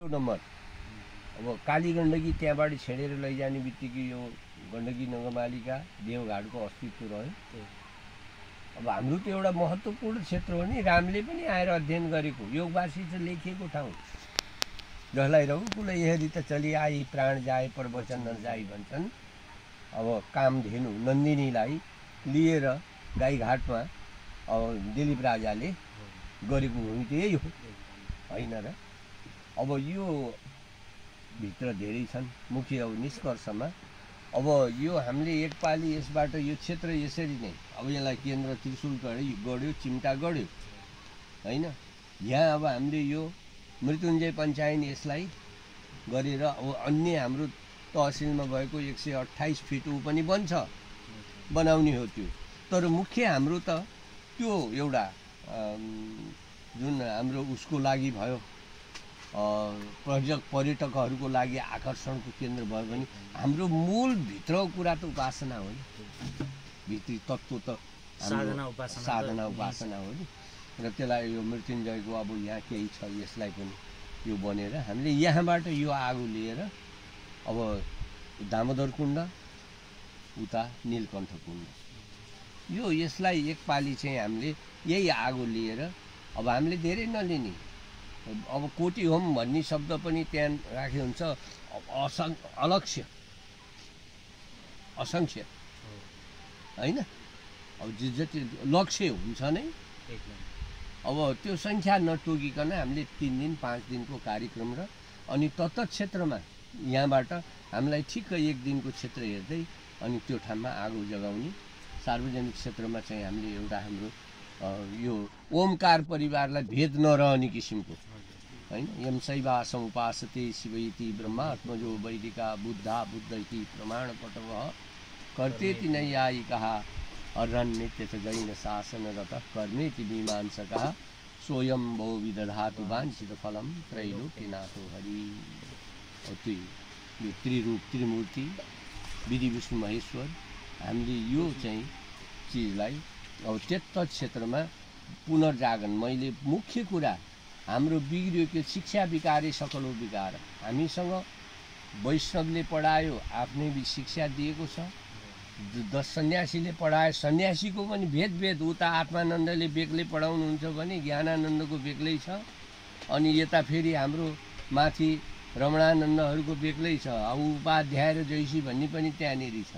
Number अब काली गण्डकी त्यहाँबाट छेडेर लैजाने बित्तिकै यो गण्डकी नगरपालिका देवघाटको अस्तित्व रह्यो। अब हाम्रो त एउटा महत्त्वपूर्ण क्षेत्र हो नि, रामले पनि आएर अध्ययन गरेको योगवासिष्ठ लेखिएको ठाउँ, जसलाई रघुकुल हेरी त चली आई प्राण जाए पर वचन नजाई भन्छन्। अब कामधेनु नन्दिनीलाई लिएर गाईघाटमा अब दिलीप राजाले गरेको भूमि त यही हो होइन र। अब यो भित्र धेरै छन् मुख्य अब निष्कर्षमा अब यो हामीले एकपालि यसबाट यो क्षेत्र यसरी नै अब यसलाई केन्द्र त्रिशुल गढ्यो, चिम्टा गढ्यो होइन। यहाँ अब हामीले यो मृत्युञ्जय पञ्चायन यसलाई गरेर अब अन्य हाम्रो तहसिलमा भएको 128 फिट ऊ पनि बन्छ, बनाउने हो त्यो। तर मुख्य हाम्रो त त्यो एउटा जुन हाम्रो उसको लागि भयो, पर्यटकहरूको लागि आकर्षणको केन्द्र भयो भने हाम्रो मूल भित्रको कुरा त उपासना हो नि, भित्री तत्त्व त साधना उपासना हो नि। र त्यसलाई यो मृत्युञ्जयको अब यहाँ केही छ, यसलाई पनि यो बनेर हामीले यहाँबाट यो आगो लिएर अब दामोदर कुण्ड उता नीलकण्ठ कुण्ड यो यसलाई एकपालि चाहिँ हामीले यही आगो लिएर अब हामीले धेरै नलिने। अब कोटी होम भन्ने शब्द पनि त्यहाँ राखे हुन्छ, अलक्ष्य असङ्ख्य होइन। अब जति लक्ष्य हुन्छ नै, अब त्यो सङ्ख्या नटोकिकन हामीले 3 दिन 5 दिनको कार्यक्रम र अनि तत्त क्षेत्रमा यहाँबाट हामीलाई ठिक्क 1 दिनको क्षेत्र हेर्दै अनि त्यो ठाउँमा आगो जगाउने। सार्वजनिक क्षेत्रमा चाहिँ हामीले एउटा हाम्रो यो ओमकार परिवारलाई भेद नरहने किसिमको होइन। यम शैवासम उपासते शिव इति ब्रह्मात्मजो वैदिका बुद्धा बुद्ध इति प्रमाण पटवः कर्तेति नैयायिकः अर्हन्नित्य च जैन शासनरत कर्मेति मीमांसकः स्वयं भो विदधातु वाञ्छित फलम त्रैलोक्यनाथो हरि। यो त्रिरूप त्रिमूर्ति विधि विष्णु महेश्वर हामीले यो चाहिँ चिजलाई अब त्यत्त क्षेत्रमा पुनर्जागरण। मैले मुख्य कुरा हाम्रो बिग्रियो शिक्षा विकारे सकलो विकार। हामीसँग वैष्णवले पढायो, आफ्नै शिक्षा दिएको छ, 10 सन्यासीले पढायो, सन्यासीको पनि भेद उता आत्मानन्दले बेग्लै पढाउनुहुन्छ भने ज्ञानानन्दको बेग्लै छ, अनि यता फेरि हाम्रो माथि रमणानन्दहरूको बेग्लै छ। अब उपाध्याय र जैसी भन्ने पनि त्यहाँनिर छ।